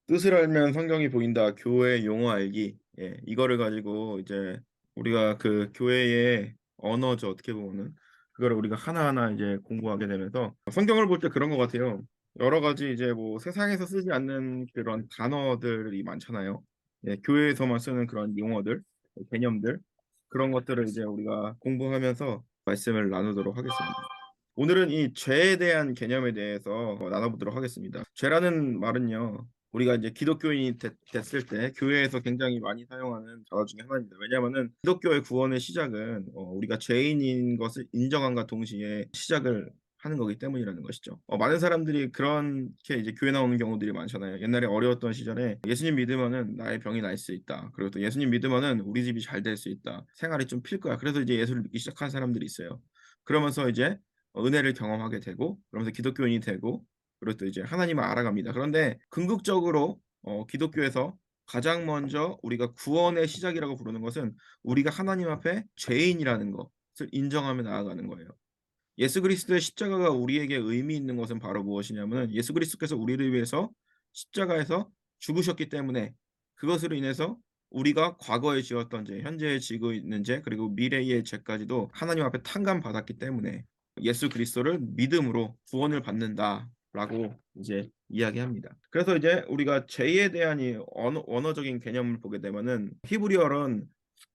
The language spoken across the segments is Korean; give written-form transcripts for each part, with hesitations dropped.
뜻을 알면 성경이 보인다. 교회 용어 알기. 예, 이거를 가지고 이제 우리가 그 교회의 언어죠. 어떻게 보면은 그거를 우리가 하나하나 이제 공부하게 되면서 성경을 볼 때 그런 것 같아요. 여러 가지 이제 뭐 세상에서 쓰지 않는 그런 단어들이 많잖아요. 예, 교회에서만 쓰는 그런 용어들, 개념들 그런 것들을 이제 우리가 공부하면서 말씀을 나누도록 하겠습니다. 오늘은 이 죄에 대한 개념에 대해서 나눠보도록 하겠습니다. 죄라는 말은요, 우리가 이제 기독교인이 됐을 때 교회에서 굉장히 많이 사용하는 단어 중에 하나입니다. 왜냐하면은 기독교의 구원의 시작은 우리가 죄인인 것을 인정함과 동시에 시작을 하는 거기 때문이라는 것이죠. 많은 사람들이 그렇게 이제 교회 나오는 경우들이 많잖아요. 옛날에 어려웠던 시절에 예수님 믿으면은 나의 병이 날 수 있다. 그리고 또 예수님 믿으면은 우리 집이 잘 될 수 있다. 생활이 좀 필 거야. 그래서 이제 예수를 믿기 시작한 사람들이 있어요. 그러면서 이제 은혜를 경험하게 되고 그러면서 기독교인이 되고 그리고 또 이제 하나님을 알아갑니다. 그런데 궁극적으로 기독교에서 가장 먼저 우리가 구원의 시작이라고 부르는 것은 우리가 하나님 앞에 죄인이라는 것을 인정하며 나아가는 거예요. 예수 그리스도의 십자가가 우리에게 의미 있는 것은 바로 무엇이냐면 예수 그리스도께서 우리를 위해서 십자가에서 죽으셨기 때문에 그것으로 인해서 우리가 과거에 지었던 죄, 현재에 지고 있는 죄, 그리고 미래의 죄까지도 하나님 앞에 탕감받았기 때문에 예수 그리스도를 믿음으로 구원을 받는다라고 이제 이야기합니다. 그래서 이제 우리가 죄에 대한 이 언어적인 개념을 보게 되면은 히브리어는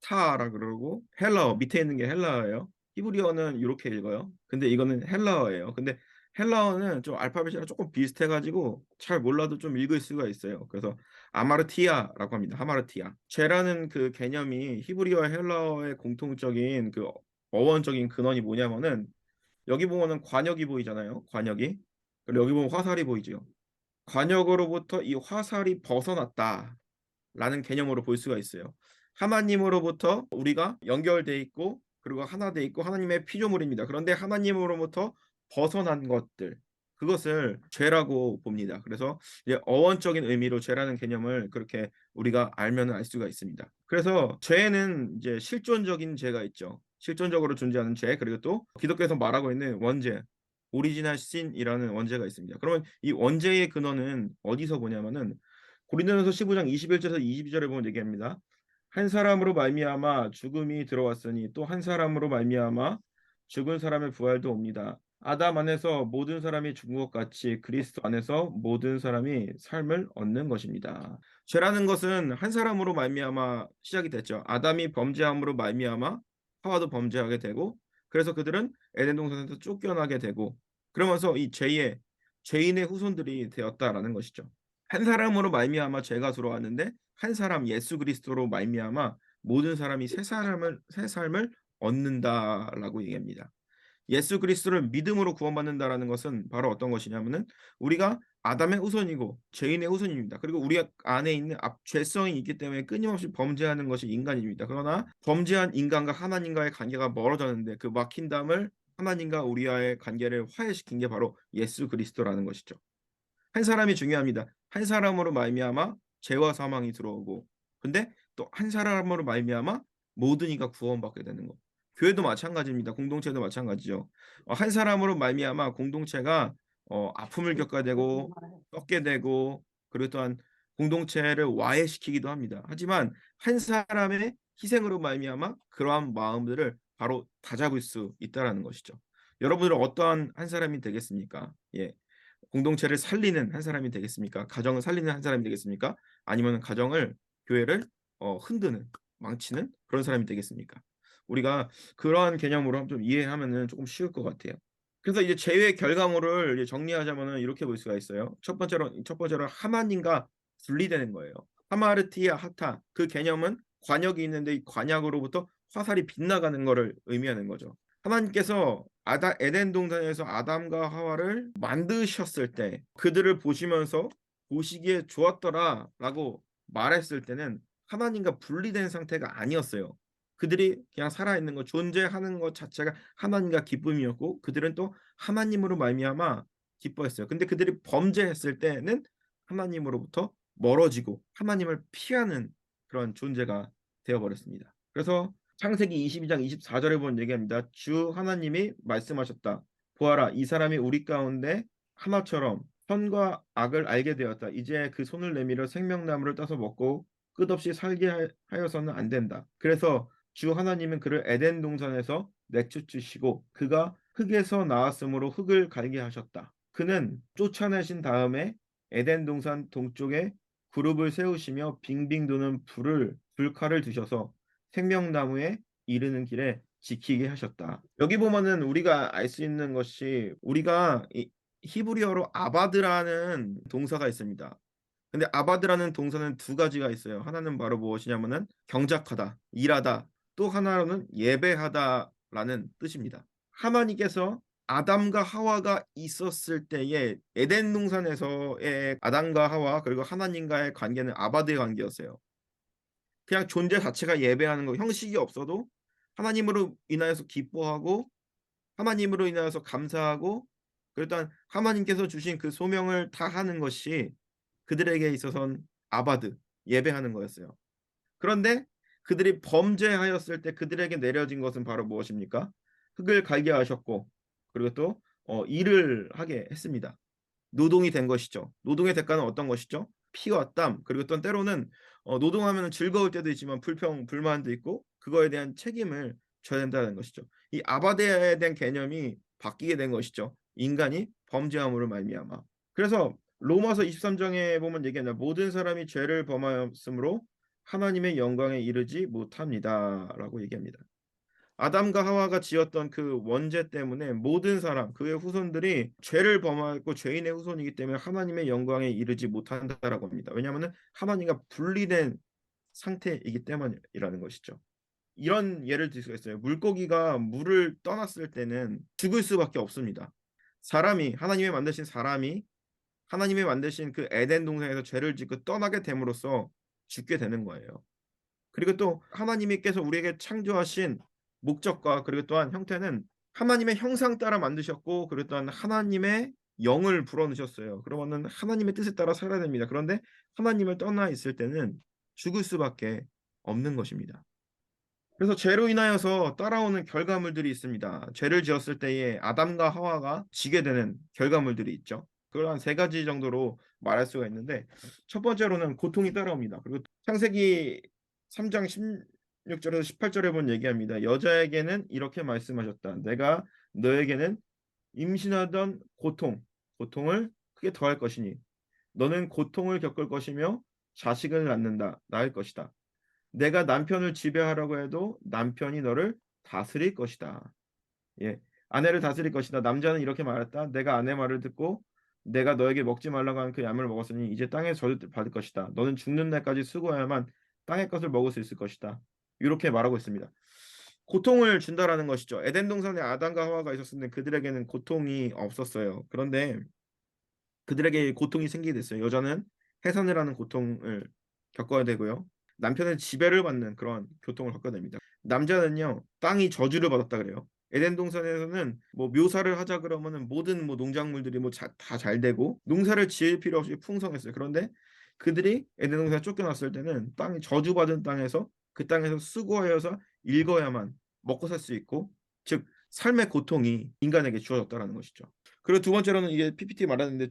타라 그러고 헬라어 밑에 있는 게 헬라어예요. 히브리어는 이렇게 읽어요. 근데 이거는 헬라어예요. 근데 헬라어는 좀 알파벳이랑 조금 비슷해가지고 잘 몰라도 좀 읽을 수가 있어요. 그래서 아마르티아라고 합니다. 하마르티아. 죄라는 그 개념이 히브리어 헬라어의 공통적인 그 어원적인 근원이 뭐냐면은 여기 보면은 관역이 보이잖아요. 관역이. 그리고 여기 보면 화살이 보이죠. 관역으로부터 이 화살이 벗어났다라는 개념으로 볼 수가 있어요. 하나님으로부터 우리가 연결돼 있고 그리고 하나 돼 있고 하나님의 피조물입니다. 그런데 하나님으로부터 벗어난 것들 그것을 죄라고 봅니다. 그래서 이제 어원적인 의미로 죄라는 개념을 그렇게 우리가 알면 알 수가 있습니다. 그래서 죄는 이제 실존적인 죄가 있죠. 실존적으로 존재하는 죄 그리고 또 기독교에서 말하고 있는 원죄 오리지널 신이라는 원죄가 있습니다. 그러면 이 원죄의 근원은 어디서 보냐면은 고린도전서 15장 21절에서 22절에 보면 얘기합니다. 한 사람으로 말미암아 죽음이 들어왔으니 또 한 사람으로 말미암아 죽은 사람의 부활도 옵니다. 아담 안에서 모든 사람이 죽은 것 같이 그리스도 안에서 모든 사람이 삶을 얻는 것입니다. 죄라는 것은 한 사람으로 말미암아 시작이 됐죠. 아담이 범죄함으로 말미암아 하와도 범죄하게 되고 그래서 그들은 에덴 동산에서 쫓겨나게 되고 그러면서 이 죄인의 후손들이 되었다라는 것이죠. 한 사람으로 말미암아 죄가 들어왔는데 한 사람 예수 그리스도로 말미암아 모든 사람이 새 삶을 얻는다라고 얘기합니다. 예수 그리스도를 믿음으로 구원받는다라는 것은 바로 어떤 것이냐면은 우리가 아담의 후손이고 죄인의 후손입니다. 그리고 우리 안에 있는 죄성이 있기 때문에 끊임없이 범죄하는 것이 인간입니다. 그러나 범죄한 인간과 하나님과의 관계가 멀어졌는데 그 막힌 담을 하나님과 우리와의 관계를 화해시킨 게 바로 예수 그리스도라는 것이죠. 한 사람이 중요합니다. 한 사람으로 말미암아 죄와 사망이 들어오고 근데 또 한 사람으로 말미암아 모든 이가 구원받게 되는 것. 교회도 마찬가지입니다. 공동체도 마찬가지죠. 한 사람으로 말미암아 공동체가 아픔을 겪게 되고 썩게 되고 그리고 또한 공동체를 와해시키기도 합니다. 하지만 한 사람의 희생으로 말미암아 그러한 마음들을 바로 다잡을 수 있다라는 것이죠. 여러분들은 어떠한 한 사람이 되겠습니까? 예. 공동체를 살리는 한 사람이 되겠습니까? 가정을 살리는 한 사람이 되겠습니까? 아니면 가정을 교회를 흔드는 망치는 그런 사람이 되겠습니까? 우리가 그러한 개념으로 좀 이해하면은 조금 쉬울 것 같아요. 그래서 이제 죄의 결과물을 이제 정리하자면은 이렇게 볼 수가 있어요. 첫 번째로 하나님과 분리되는 거예요. 하마르티아 하타 그 개념은 관역이 있는데 이 관역으로부터 화살이 빗나가는 것을 의미하는 거죠. 하나님께서 에덴 동산에서 아담과 하와를 만드셨을 때 그들을 보시면서 보시기에 좋았더라라고 말했을 때는 하나님과 분리된 상태가 아니었어요. 그들이 그냥 살아있는 것, 존재하는 것 자체가 하나님과 기쁨이었고 그들은 또 하나님으로 말미암아 기뻐했어요. 근데 그들이 범죄했을 때는 하나님으로부터 멀어지고 하나님을 피하는 그런 존재가 되어버렸습니다. 그래서 창세기 22장 24절에 보면 얘기합니다. 주 하나님이 말씀하셨다. 보아라, 이 사람이 우리 가운데 하나처럼 선과 악을 알게 되었다. 이제 그 손을 내밀어 생명나무를 따서 먹고 끝없이 살게 하여서는 안 된다. 그래서 주 하나님은 그를 에덴 동산에서 내쫓으시고 그가 흙에서 나왔으므로 흙을 갈게 하셨다. 그는 쫓아내신 다음에 에덴 동산 동쪽에 그룹을 세우시며 빙빙 도는 불칼을 드셔서 생명나무에 이르는 길에 지키게 하셨다. 여기 보면은 우리가 알 수 있는 것이 우리가 히브리어로 아바드라는 동사가 있습니다. 근데 아바드라는 동사는 두 가지가 있어요. 하나는 바로 무엇이냐면은 경작하다, 일하다. 또 하나로는 예배하다라는 뜻입니다. 하나님께서 아담과 하와가 있었을 때에 에덴 동산에서의 아담과 하와 그리고 하나님과의 관계는 아바드의 관계였어요. 그냥 존재 자체가 예배하는 거, 형식이 없어도 하나님으로 인하여서 기뻐하고 하나님으로 인하여서 감사하고 일단 하나님께서 주신 그 소명을 다하는 것이 그들에게 있어서는 아바드, 예배하는 거였어요. 그런데 그들이 범죄하였을 때 그들에게 내려진 것은 바로 무엇입니까? 흙을 갈게 하셨고 그리고 또 일을 하게 했습니다. 노동이 된 것이죠. 노동의 대가는 어떤 것이죠? 피와 땀 그리고 또 때로는 노동하면 즐거울 때도 있지만 불평 불만도 있고 그거에 대한 책임을 져야 된다는 것이죠. 이 아바데에 대한 개념이 바뀌게 된 것이죠. 인간이 범죄함으로 말미암아. 그래서 로마서 23장에 보면 얘기하냐 모든 사람이 죄를 범하였으므로 하나님의 영광에 이르지 못합니다라고 얘기합니다. 아담과 하와가 지었던 그 원죄 때문에 모든 사람 그의 후손들이 죄를 범하고 죄인의 후손이기 때문에 하나님의 영광에 이르지 못한다라고 합니다. 왜냐하면 하나님과 분리된 상태이기 때문이라는 것이죠. 이런 예를 들 수가 있어요. 물고기가 물을 떠났을 때는 죽을 수밖에 없습니다. 사람이 하나님의 만드신 사람이 하나님의 만드신 그 에덴 동산에서 죄를 짓고 떠나게 됨으로써 죽게 되는 거예요. 그리고 또 하나님께서 우리에게 창조하신 목적과 그리고 또한 형태는 하나님의 형상 따라 만드셨고 그리고 또한 하나님의 영을 불어넣으셨어요. 그러면은 하나님의 뜻에 따라 살아야 됩니다. 그런데 하나님을 떠나 있을 때는 죽을 수밖에 없는 것입니다. 그래서 죄로 인하여서 따라오는 결과물들이 있습니다. 죄를 지었을 때에 아담과 하와가 지게 되는 결과물들이 있죠. 그걸 한 세 가지 정도로 말할 수가 있는데 첫 번째로는 고통이 따라옵니다. 그리고 창세기 3장 16절에서 18절에 본 얘기합니다. 여자에게는 이렇게 말씀하셨다. 내가 너에게는 임신하던 고통을 크게 더할 것이니 너는 고통을 겪을 것이며 자식을 낳을 것이다. 내가 남편을 지배하라고 해도 남편이 너를 다스릴 것이다. 예. 아내를 다스릴 것이다. 남자는 이렇게 말했다. 내가 아내 말을 듣고 내가 너에게 먹지 말라고 하는 그 야물을 먹었으니 이제 땅에 저주 받을 것이다. 너는 죽는 날까지 수고해야만 땅의 것을 먹을 수 있을 것이다. 이렇게 말하고 있습니다. 고통을 준다라는 것이죠. 에덴 동산에 아담과 하와가 있었는데 그들에게는 고통이 없었어요. 그런데 그들에게 고통이 생기게 됐어요. 여자는 해산을 하는 고통을 겪어야 되고요. 남편은 지배를 받는 그런 고통을 겪어야 됩니다. 남자는요, 땅이 저주를 받았다 그래요. 에덴 동산에서는 뭐 묘사를 하자 그러면은 모든 뭐 농작물들이 뭐 다 잘 되고 농사를 지을 필요 없이 풍성했어요. 그런데 그들이 에덴 동산에 쫓겨났을 때는 땅이 저주받은 땅에서 그 땅에서 수고하여서 일거야만 먹고 살 수 있고 즉 삶의 고통이 인간에게 주어졌다라는 것이죠. 그리고 두 번째로는 이게 PPT 말하는데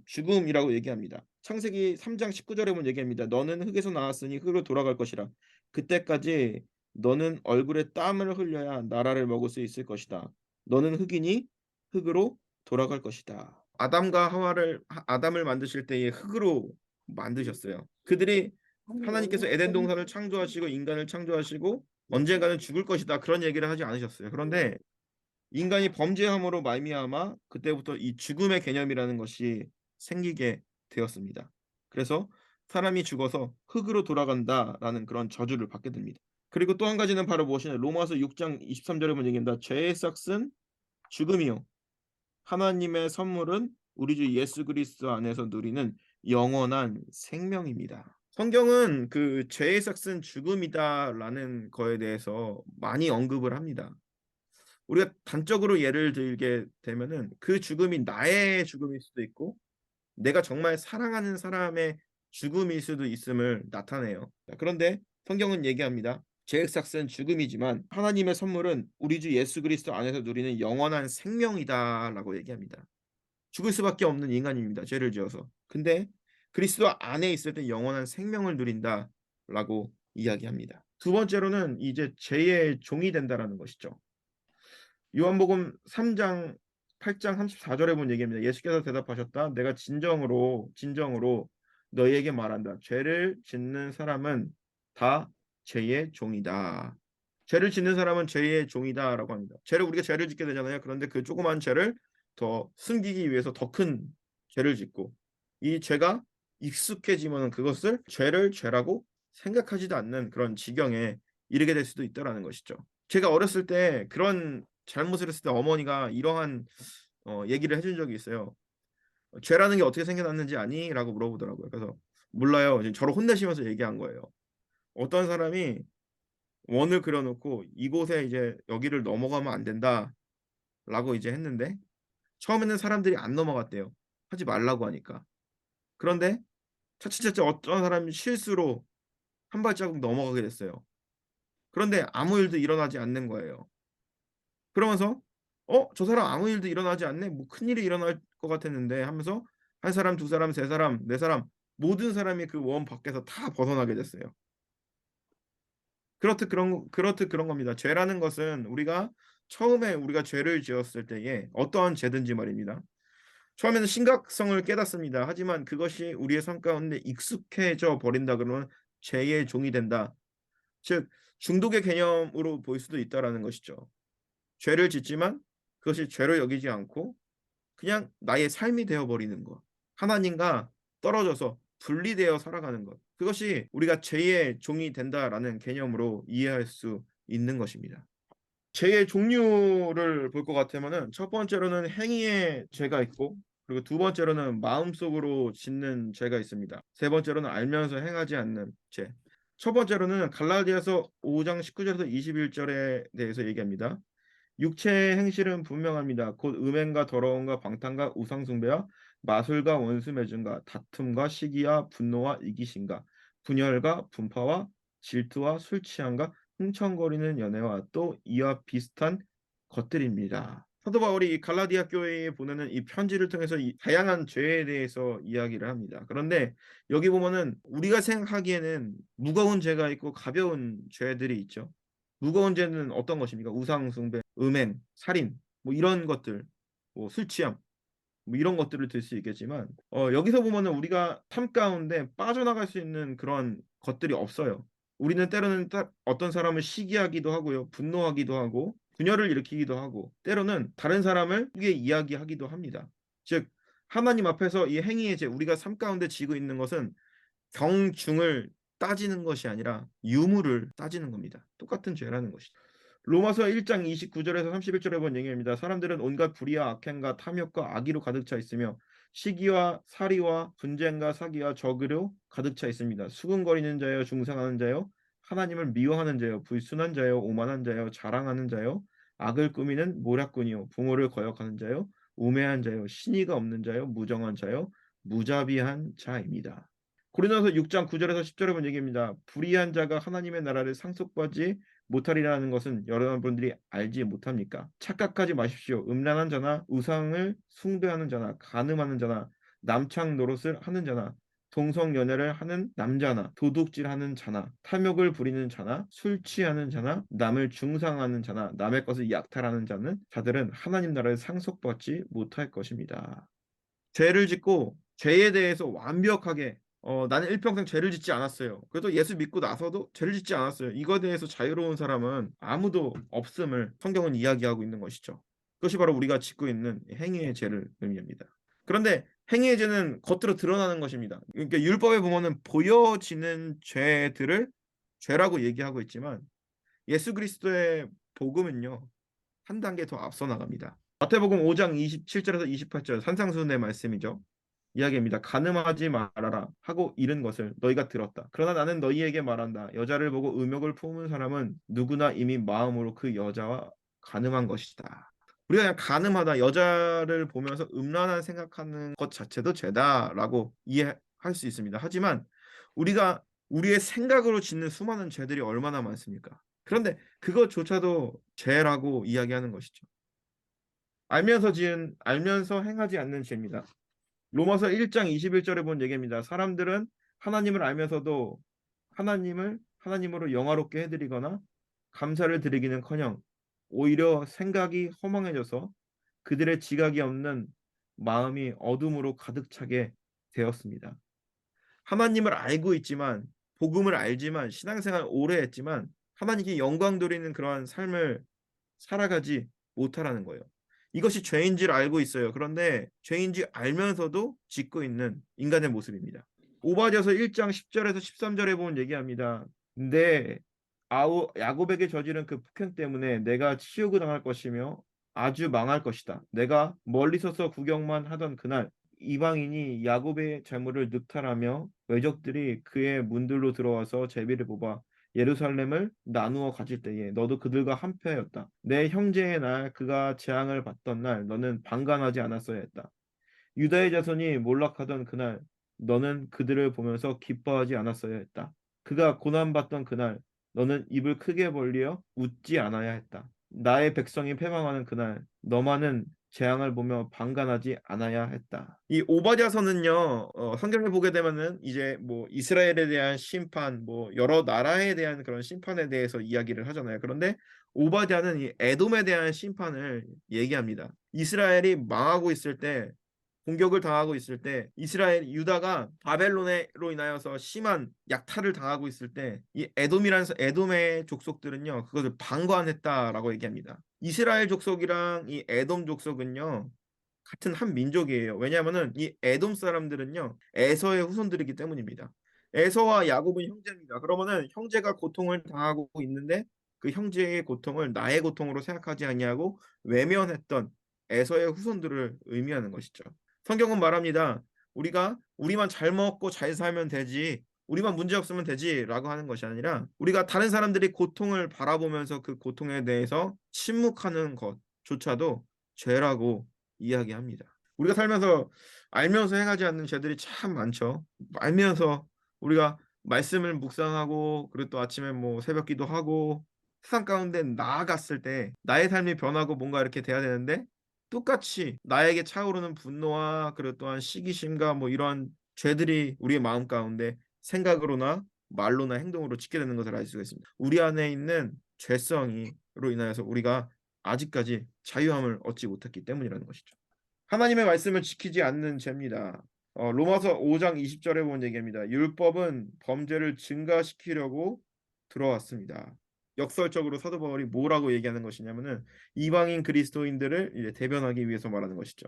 죽음이라고 얘기합니다. 창세기 3장 19절에 보면 얘기합니다. 너는 흙에서 나왔으니 흙으로 돌아갈 것이라. 그때까지 너는 얼굴에 땀을 흘려야 나라를 먹을 수 있을 것이다. 너는 흙이니 흙으로 돌아갈 것이다. 아담을 만드실 때에 흙으로 만드셨어요. 그들이 하나님께서 에덴 동산을 창조하시고 인간을 창조하시고 언젠가는 죽을 것이다. 그런 얘기를 하지 않으셨어요. 그런데 인간이 범죄함으로 말미암아 그때부터 이 죽음의 개념이라는 것이 생기게 되었습니다. 그래서 사람이 죽어서 흙으로 돌아간다라는 그런 저주를 받게 됩니다. 그리고 또 한 가지는 바로 무엇이냐? 로마서 6장 23절에 보면 얘기합니다. 죄의 삭은 죽음이요 하나님의 선물은 우리 주 예수 그리스도 안에서 누리는 영원한 생명입니다. 성경은 그 죄의 삭은 죽음이다라는 거에 대해서 많이 언급을 합니다. 우리가 단적으로 예를 들게 되면은 그 죽음이 나의 죽음일 수도 있고 내가 정말 사랑하는 사람의 죽음일 수도 있음을 나타내요. 그런데 성경은 얘기합니다. 죄의 삭은 죽음이지만 하나님의 선물은 우리 주 예수 그리스도 안에서 누리는 영원한 생명이다라고 얘기합니다. 죽을 수밖에 없는 인간입니다. 죄를 지어서. 근데 그리스도 안에 있을 때 영원한 생명을 누린다라고 이야기합니다. 두 번째로는 이제 죄의 종이 된다라는 것이죠. 요한복음 3장 8장 34절에 본 얘기입니다. 예수께서 대답하셨다. 내가 진정으로 너희에게 말한다. 죄를 짓는 사람은 다 죄의 종이다. 죄를 짓는 사람은 죄의 종이다라고 합니다. 우리가 죄를 짓게 되잖아요. 그런데 그 조그만 죄를 더 숨기기 위해서 더 큰 죄를 짓고 이 죄가 익숙해지면 그것을 죄라고 생각하지도 않는 그런 지경에 이르게 될 수도 있다라는 것이죠. 제가 어렸을 때 그런 잘못을 했을 때 어머니가 이러한 얘기를 해준 적이 있어요. 죄라는 게 어떻게 생겨났는지 아니? 라고 물어보더라고요. 그래서 몰라요. 이제 저를 혼내시면서 얘기한 거예요. 어떤 사람이 원을 그려놓고 이곳에 이제 여기를 넘어가면 안 된다 라고 이제 했는데 처음에는 사람들이 안 넘어갔대요. 하지 말라고 하니까. 그런데 차츰 어떤 사람이 실수로 한 발자국 넘어가게 됐어요. 그런데 아무 일도 일어나지 않는 거예요. 그러면서 저 사람 아무 일도 일어나지 않네. 뭐 큰일이 일어날 것 같았는데 하면서 한 사람, 두 사람, 세 사람, 네 사람 모든 사람이 그 원 밖에서 다 벗어나게 됐어요. 그렇듯 그런 겁니다. 죄라는 것은 처음에 우리가 죄를 지었을 때에 어떠한 죄든지 말입니다. 처음에는 심각성을 깨닫습니다. 하지만 그것이 우리의 삶 가운데 익숙해져 버린다 그러면 죄의 종이 된다. 즉 중독의 개념으로 보일 수도 있다라는 것이죠. 죄를 짓지만 그것이 죄로 여기지 않고 그냥 나의 삶이 되어버리는 것. 하나님과 떨어져서 분리되어 살아가는 것. 그것이 우리가 죄의 종이 된다라는 개념으로 이해할 수 있는 것입니다. 죄의 종류를 볼 것 같으면은 첫 번째로는 행위의 죄가 있고 그리고 두 번째로는 마음속으로 짓는 죄가 있습니다. 세 번째로는 알면서 행하지 않는 죄. 첫 번째로는 갈라디아서 5장 19절에서 21절에 대해서 얘기합니다. 육체의 행실은 분명합니다. 곧 음행과 더러움과 방탕과 우상숭배와 마술과 원수 맺음과 다툼과 시기와 분노와 이기심과 분열과 분파와 질투와 술 취함과 흥청거리는 연애와 또 이와 비슷한 것들입니다. 사도 바울이 이 갈라디아 교회에 보내는 이 편지를 통해서 이 다양한 죄에 대해서 이야기를 합니다. 그런데 여기 보면은 우리가 생각하기에는 무거운 죄가 있고 가벼운 죄들이 있죠. 무거운 죄는 어떤 것입니까? 우상 숭배, 음행, 살인, 뭐 이런 것들, 뭐 술 취함, 뭐 이런 것들을 들 수 있겠지만, 여기서 보면은 우리가 삶 가운데 빠져나갈 수 있는 그런 것들이 없어요. 우리는 때로는 어떤 사람을 시기하기도 하고요, 분노하기도 하고, 분열을 일으키기도 하고, 때로는 다른 사람을 크게 이야기하기도 합니다. 즉, 하나님 앞에서 이 행위의 죄, 우리가 삶 가운데 지고 있는 것은 경중을 따지는 것이 아니라 유무를 따지는 겁니다. 똑같은 죄라는 것이죠. 로마서 1장 29절에서 31절에 본 얘기입니다. 사람들은 온갖 불의와 악행과 탐욕과 악의로 가득 차 있으며 시기와 살이와 분쟁과 사기와 적으로 가득 차 있습니다. 수군거리는 자여 중상하는 자여 하나님을 미워하는 자여 불순한 자여 오만한 자여 자랑하는 자여 악을 꾸미는 모략꾼이요 부모를 거역하는 자여 우매한 자여 신의가 없는 자여 무정한 자여 무자비한 자입니다. 고린도서 6장 9절에서 10절에 본 얘기입니다. 불의한 자가 하나님의 나라를 상속받지 못하리라는 것은 여러분들이 알지 못합니까? 착각하지 마십시오. 음란한 자나 우상을 숭배하는 자나 간음하는 자나 남창 노릇을 하는 자나 동성연애를 하는 남자나 도둑질하는 자나 탐욕을 부리는 자나 술 취하는 자나 남을 중상하는 자나 남의 것을 약탈하는 자들은 하나님 나라를 상속받지 못할 것입니다. 죄를 짓고 죄에 대해서 완벽하게 나는 일평생 죄를 짓지 않았어요. 그래도 예수 믿고 나서도 죄를 짓지 않았어요. 이거에 대해서 자유로운 사람은 아무도 없음을 성경은 이야기하고 있는 것이죠. 그것이 바로 우리가 짓고 있는 행위의 죄를 의미합니다. 그런데 행위의 죄는 겉으로 드러나는 것입니다. 그러니까 율법에 보면은 보여지는 죄들을 죄라고 얘기하고 있지만 예수 그리스도의 복음은요. 한 단계 더 앞서 나갑니다. 마태복음 5장 27절에서 28절 산상수훈의 말씀이죠. 이야기입니다. 간음하지 말아라 하고 이른 것을 너희가 들었다. 그러나 나는 너희에게 말한다. 여자를 보고 음욕을 품은 사람은 누구나 이미 마음으로 그 여자와 간음한 것이다. 우리가 그냥 간음하다 여자를 보면서 음란한 생각하는 것 자체도 죄다라고 이해할 수 있습니다. 하지만 우리가 우리의 생각으로 짓는 수많은 죄들이 얼마나 많습니까? 그런데 그것조차도 죄라고 이야기하는 것이죠. 알면서 행하지 않는 죄입니다. 로마서 1장 21절에 본 얘기입니다. 사람들은 하나님을 알면서도 하나님으로 영화롭게 해드리거나 감사를 드리기는커녕 오히려 생각이 허망해져서 그들의 지각이 없는 마음이 어둠으로 가득 차게 되었습니다. 하나님을 알고 있지만 복음을 알지만 신앙생활 오래 했지만 하나님께 영광 돌리는 그러한 삶을 살아가지 못하라는 거예요. 이것이 죄인 줄 알고 있어요. 그런데 죄인 줄 알면서도 짓고 있는 인간의 모습입니다. 오바댜서 1장 10절에서 13절에 보면 얘기합니다. 근데 야곱에게 저지른 그 폭행 때문에 내가 치욕을 당할 것이며 아주 망할 것이다. 내가 멀리 서서 구경만 하던 그날 이방인이 야곱의 재물을 늑탈하며 외적들이 그의 문들로 들어와서 제비를 뽑아 예루살렘을 나누어 가질 때에 너도 그들과 한패하였다. 내 형제의 날 그가 재앙을 받던 날 너는 방관하지 않았어야 했다. 유다의 자손이 몰락하던 그날 너는 그들을 보면서 기뻐하지 않았어야 했다. 그가 고난받던 그날 너는 입을 크게 벌리어 웃지 않아야 했다. 나의 백성이 패망하는 그날 너만은 재앙을 보며 방관하지 않아야 했다. 이 오바댜서는요, 성경을 보게 되면은 이제 뭐 이스라엘에 대한 심판, 뭐 여러 나라에 대한 그런 심판에 대해서 이야기를 하잖아요. 그런데 오바댜는 이 에돔에 대한 심판을 얘기합니다. 이스라엘이 망하고 있을 때 공격을 당하고 있을 때 이스라엘 유다가 바벨론으로 인하여서 심한 약탈을 당하고 있을 때 이 에돔의 족속들은요 그것을 방관했다라고 얘기합니다. 이스라엘 족속이랑 이 에돔 족속은요 같은 한 민족이에요. 왜냐하면은 이 에돔 사람들은요 에서의 후손들이기 때문입니다. 에서와 야곱은 형제입니다. 그러면은 형제가 고통을 당하고 있는데 그 형제의 고통을 나의 고통으로 생각하지 아니하고 외면했던 에서의 후손들을 의미하는 것이죠. 성경은 말합니다. 우리만 잘 먹고 잘 살면 되지. 우리만 문제 없으면 되지라고 하는 것이 아니라 우리가 다른 사람들이 고통을 바라보면서 그 고통에 대해서 침묵하는 것조차도 죄라고 이야기합니다. 우리가 살면서 알면서 행하지 않는 죄들이 참 많죠. 알면서 우리가 말씀을 묵상하고 그리고 또 아침에 뭐 새벽 기도하고 세상 가운데 나아갔을 때 나의 삶이 변하고 뭔가 이렇게 돼야 되는데 똑같이 나에게 차오르는 분노와 그리고 또한 시기심과 뭐 이러한 죄들이 우리의 마음 가운데 생각으로나 말로나 행동으로 짓게 되는 것을 알 수가 있습니다. 우리 안에 있는 죄성이로 인하여서 우리가 아직까지 자유함을 얻지 못했기 때문이라는 것이죠. 하나님의 말씀을 지키지 않는 죄입니다. 로마서 5장 20절에 보면 얘기합니다. 율법은 범죄를 증가시키려고 들어왔습니다. 역설적으로 사도 바울이 뭐라고 얘기하는 것이냐면은 이방인 그리스도인들을 이제 대변하기 위해서 말하는 것이죠.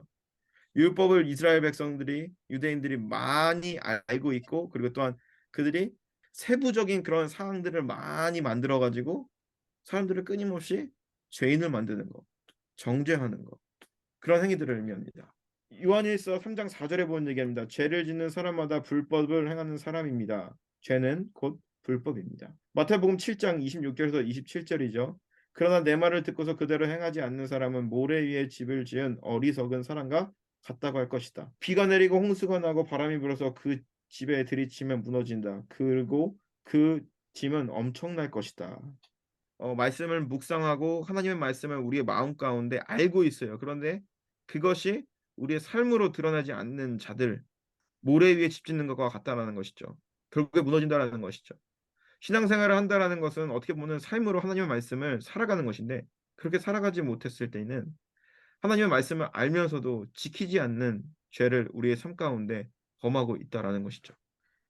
율법을 이스라엘 백성들이 유대인들이 많이 알고 있고 그리고 또한 그들이 세부적인 그런 사항들을 많이 만들어 가지고 사람들을 끊임없이 죄인을 만드는 거, 정죄하는 거 그런 행위들을 의미합니다. 요한일서 3장 4절에 보는 얘기합니다. 죄를 짓는 사람마다 불법을 행하는 사람입니다. 죄는 곧 불법입니다. 마태복음 7장 26절에서 27절이죠. 그러나 내 말을 듣고서 그대로 행하지 않는 사람은 모래 위에 집을 지은 어리석은 사람과 같다고 할 것이다. 비가 내리고 홍수가 나고 바람이 불어서 그 집에 들이치면 무너진다. 그리고 그 짐은 엄청날 것이다. 말씀을 묵상하고 하나님의 말씀을 우리의 마음 가운데 알고 있어요. 그런데 그것이 우리의 삶으로 드러나지 않는 자들, 모래 위에 집 짓는 것과 같다라는 것이죠. 결국에 무너진다라는 것이죠. 신앙생활을 한다라는 것은 어떻게 보면 삶으로 하나님의 말씀을 살아가는 것인데 그렇게 살아가지 못했을 때는 하나님의 말씀을 알면서도 지키지 않는 죄를 우리의 삶 가운데 범하고 있다라는 것이죠.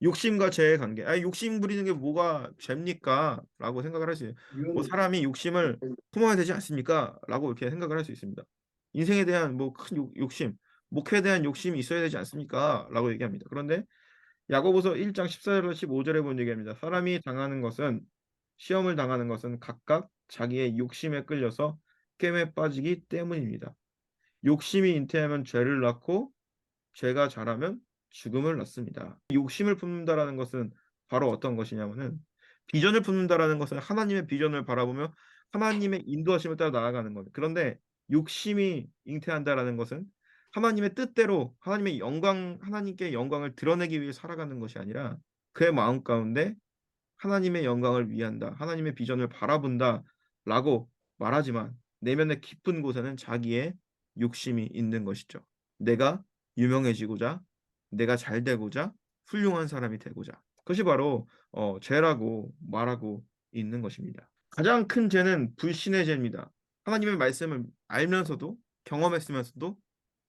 욕심과 죄의 관계. 욕심 부리는 게 뭐가 죄입니까? 라고 생각을 할 수 있어요. 뭐 사람이 욕심을 품어야 되지 않습니까? 라고 이렇게 생각을 할 수 있습니다. 인생에 대한 뭐 큰 욕심, 목회에 대한 욕심이 있어야 되지 않습니까? 라고 얘기합니다. 그런데 야고보서 1장 14절에서 15절에 본 얘기합니다. 사람이 당하는 것은 시험을 당하는 것은 각각 자기의 욕심에 끌려서 깸에 빠지기 때문입니다. 욕심이 잉태하면 죄를 낳고 죄가 자라면 죽음을 낳습니다. 욕심을 품는다라는 것은 바로 어떤 것이냐면은 비전을 품는다라는 것은 하나님의 비전을 바라보며 하나님의 인도하심을 따라 나아가는 것. 그런데 욕심이 잉태한다라는 것은 하나님의 뜻대로 하나님께 영광을 드러내기 위해 살아가는 것이 아니라 그의 마음 가운데 하나님의 영광을 위한다. 하나님의 비전을 바라본다라고 말하지만 내면의 깊은 곳에는 자기의 욕심이 있는 것이죠. 내가 유명해지고자, 내가 잘 되고자, 훌륭한 사람이 되고자. 그것이 바로 죄라고 말하고 있는 것입니다. 가장 큰 죄는 불신의 죄입니다. 하나님의 말씀을 알면서도 경험했으면서도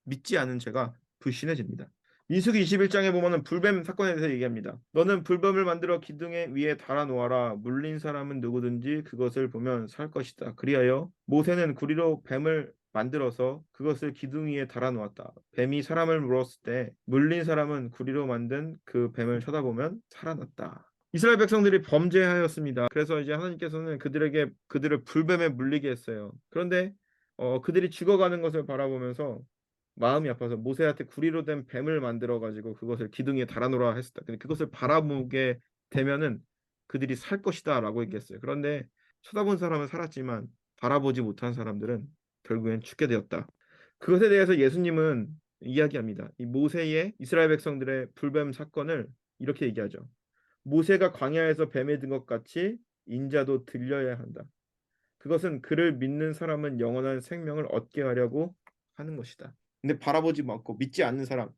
믿지 않은 죄가 불신의 죄입니다. 민수기 21장에 보면은 불뱀 사건에 대해서 얘기합니다. 너는 불뱀을 만들어 기둥에 위에 달아 놓아라. 물린 사람은 누구든지 그것을 보면 살 것이다. 그리하여 모세는 구리로 뱀을 만들어서 그것을 기둥 위에 달아 놓았다. 뱀이 사람을 물었을 때 물린 사람은 구리로 만든 그 뱀을 쳐다보면 살아났다. 이스라엘 백성들이 범죄하였습니다. 그래서 이제 하나님께서는 그들을 불뱀에 물리게 했어요. 그런데 그들이 죽어가는 것을 바라보면서 마음이 아파서 모세한테 구리로 된 뱀을 만들어 가지고 그것을 기둥에 달아놓으라 했었다. 근데 그것을 바라보게 되면은 그들이 살 것이다라고 얘기했어요. 그런데 쳐다본 사람은 살았지만 바라보지 못한 사람들은 결국엔 죽게 되었다. 그것에 대해서 예수님은 이야기합니다. 이 모세의 이스라엘 백성들의 불뱀 사건을 이렇게 얘기하죠. 모세가 광야에서 뱀에 든 것 같이 인자도 들려야 한다. 그것은 그를 믿는 사람은 영원한 생명을 얻게 하려고 하는 것이다. 근데 바라보지 않고 믿지 않는 사람,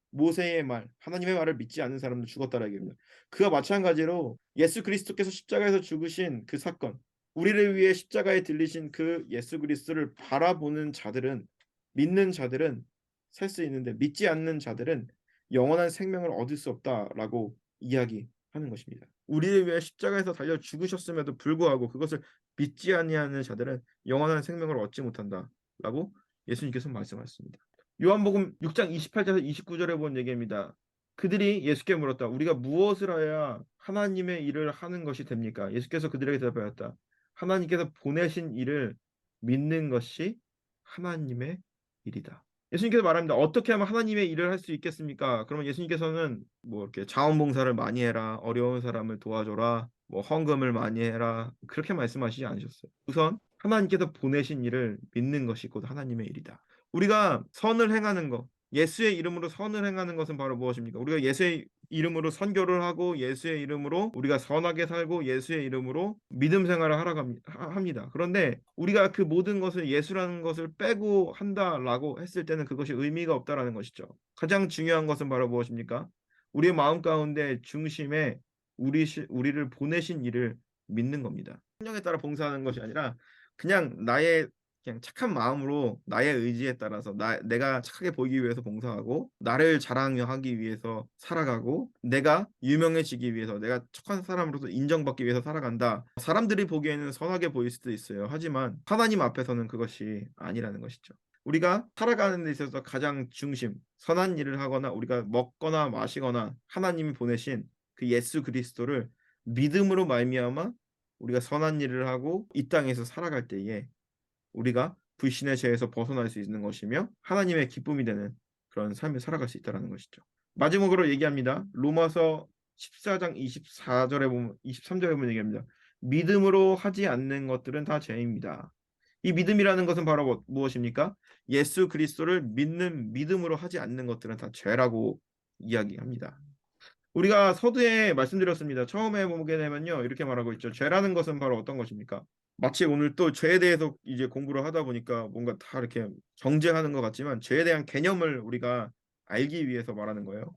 모세의 말, 하나님의 말을 믿지 않는 사람도 죽었다라는 얘기입니다. 그와 마찬가지로 예수 그리스도께서 십자가에서 죽으신 그 사건, 우리를 위해 십자가에 들리신 그 예수 그리스도를 바라보는 자들은, 믿는 자들은 살 수 있는데 믿지 않는 자들은 영원한 생명을 얻을 수 없다라고 이야기하는 것입니다. 우리를 위해 십자가에서 달려 죽으셨음에도 불구하고 그것을 믿지 아니하는 자들은 영원한 생명을 얻지 못한다라고 예수님께서 말씀하셨습니다. 요한복음 6장 28절에서 29절에 본 얘기입니다. 그들이 예수께 물었다. 우리가 무엇을 해야 하나님의 일을 하는 것이 됩니까? 예수께서 그들에게 대답하였다. 하나님께서 보내신 일을 믿는 것이 하나님의 일이다. 예수님께서 말합니다. 어떻게 하면 하나님의 일을 할 수 있겠습니까? 그러면 예수님께서는 뭐 이렇게 자원봉사를 많이 해라, 어려운 사람을 도와줘라, 뭐 헌금을 많이 해라 그렇게 말씀하시지 않으셨어요. 우선 하나님께서 보내신 일을 믿는 것이 곧 하나님의 일이다. 우리가 선을 행하는 것, 예수의 이름으로 선을 행하는 것은 바로 무엇입니까? 우리가 예수의 이름으로 선교를 하고 예수의 이름으로 우리가 선하게 살고 예수의 이름으로 믿음 생활을 합니다. 그런데 우리가 그 모든 것을 예수라는 것을 빼고 한다라고 했을 때는 그것이 의미가 없다라는 것이죠. 가장 중요한 것은 바로 무엇입니까? 우리의 마음 가운데 중심에 우리를 보내신 이를 믿는 겁니다. 성령에 따라 봉사하는 것이 아니라 그냥 나의 그냥 착한 마음으로 나의 의지에 따라서 내가 착하게 보이기 위해서 봉사하고 나를 자랑하기 위해서 살아가고 내가 유명해지기 위해서 내가 착한 사람으로서 인정받기 위해서 살아간다. 사람들이 보기에는 선하게 보일 수도 있어요. 하지만 하나님 앞에서는 그것이 아니라는 것이죠. 우리가 살아가는 데 있어서 가장 중심, 선한 일을 하거나 우리가 먹거나 마시거나 하나님이 보내신 그 예수 그리스도를 믿음으로 말미암아 우리가 선한 일을 하고 이 땅에서 살아갈 때에 우리가 불신의 죄에서 벗어날 수 있는 것이며 하나님의 기쁨이 되는 그런 삶을 살아갈 수 있다는 것이죠. 마지막으로 얘기합니다. 로마서 14장 24절에 보면 23절에 보면 얘기합니다. 믿음으로 하지 않는 것들은 다 죄입니다. 이 믿음이라는 것은 바로 무엇입니까? 예수 그리스도를 믿는 믿음으로 하지 않는 것들은 다 죄라고 이야기합니다. 우리가 서두에 말씀드렸습니다. 처음에 보게 되면요. 이렇게 말하고 있죠. 죄라는 것은 바로 어떤 것입니까? 마치 오늘 또 죄에 대해서 이제 공부를 하다 보니까 뭔가 다 이렇게 정죄하는 것 같지만 죄에 대한 개념을 우리가 알기 위해서 말하는 거예요.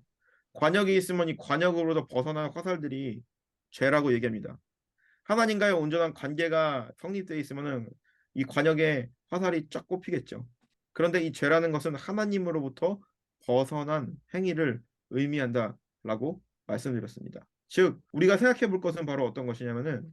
관역이 있으면 이 관역으로부터 벗어난 화살들이 죄라고 얘기합니다. 하나님과의 온전한 관계가 성립되어 있으면은 이 관역에 화살이 쫙 꼽히겠죠. 그런데 이 죄라는 것은 하나님으로부터 벗어난 행위를 의미한다라고 말씀드렸습니다. 즉, 우리가 생각해 볼 것은 바로 어떤 것이냐면은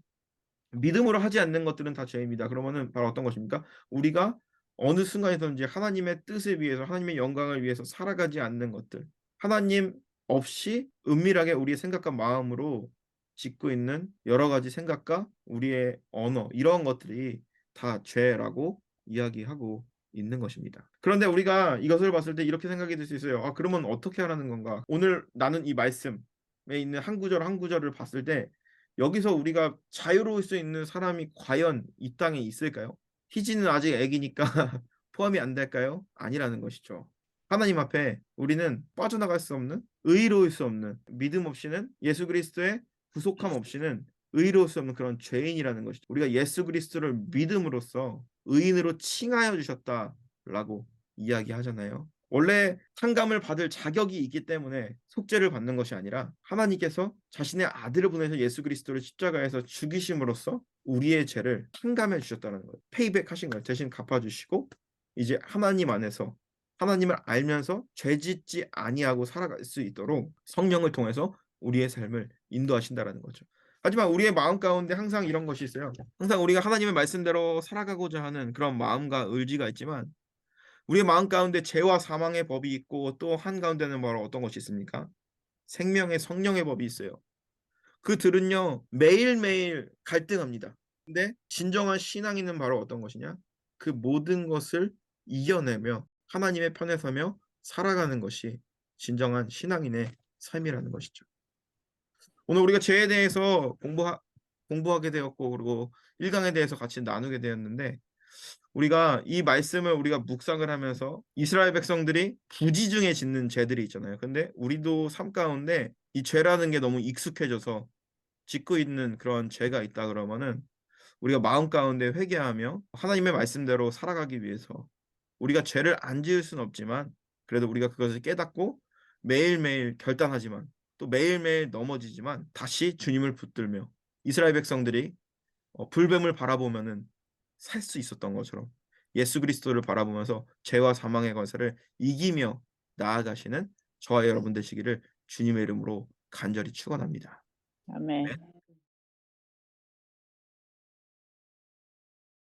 믿음으로 하지 않는 것들은 다 죄입니다. 그러면은 바로 어떤 것입니까? 우리가 어느 순간에든지 하나님의 뜻을 위해서 하나님의 영광을 위해서 살아가지 않는 것들. 하나님 없이 은밀하게 우리의 생각과 마음으로 짓고 있는 여러 가지 생각과 우리의 언어 이런 것들이 다 죄라고 이야기하고 있는 것입니다. 그런데 우리가 이것을 봤을 때 이렇게 생각이 들 수 있어요. 아, 그러면 어떻게 하라는 건가? 오늘 나는 이 말씀에 있는 한 구절 한 구절을 봤을 때 여기서 우리가 자유로울 수 있는 사람이 과연 이 땅에 있을까요? 희지는 아직 애기니까 포함이 안 될까요? 아니라는 것이죠. 하나님 앞에 우리는 빠져나갈 수 없는, 의로울 수 없는, 믿음 없이는 예수 그리스도의 구속함 없이는 의로울 수 없는 그런 죄인이라는 것이죠. 우리가 예수 그리스도를 믿음으로써 의인으로 칭하여 주셨다라고 이야기하잖아요. 원래 상감을 받을 자격이 있기 때문에 속죄를 받는 것이 아니라 하나님께서 자신의 아들을 보내서 예수 그리스도를 십자가에서 죽이심으로써 우리의 죄를 상감해 주셨다는 거예요. 페이백 하신 거예요. 대신 갚아주시고 이제 하나님 안에서 하나님을 알면서 죄 짓지 아니하고 살아갈 수 있도록 성령을 통해서 우리의 삶을 인도하신다라는 거죠. 하지만 우리의 마음 가운데 항상 이런 것이 있어요. 항상 우리가 하나님의 말씀대로 살아가고자 하는 그런 마음과 의지가 있지만 우리의 마음 가운데 죄와 사망의 법이 있고 또 한가운데는 바로 어떤 것이 있습니까? 생명의 성령의 법이 있어요. 그 들은요 매일매일 갈등합니다. 근데 진정한 신앙인은 바로 어떤 것이냐? 그 모든 것을 이겨내며 하나님의 편에 서며 살아가는 것이 진정한 신앙인의 삶이라는 것이죠. 오늘 우리가 죄에 대해서 공부하게 되었고 그리고 1강에 대해서 같이 나누게 되었는데 우리가 이 말씀을 우리가 묵상을 하면서 이스라엘 백성들이 부지중에 짓는 죄들이 있잖아요. 근데 우리도 삶 가운데 이 죄라는 게 너무 익숙해져서 짓고 있는 그런 죄가 있다 그러면은 우리가 마음 가운데 회개하며 하나님의 말씀대로 살아가기 위해서 우리가 죄를 안 지을 수는 없지만 그래도 우리가 그것을 깨닫고 매일매일 결단하지만 또 매일매일 넘어지지만 다시 주님을 붙들며 이스라엘 백성들이 불뱀을 바라보면은 살 수 있었던 것처럼 예수 그리스도를 바라보면서 죄와 사망의 권세를 이기며 나아가시는 저와 여러분 되시기를 주님의 이름으로 간절히 축원합니다. 아멘.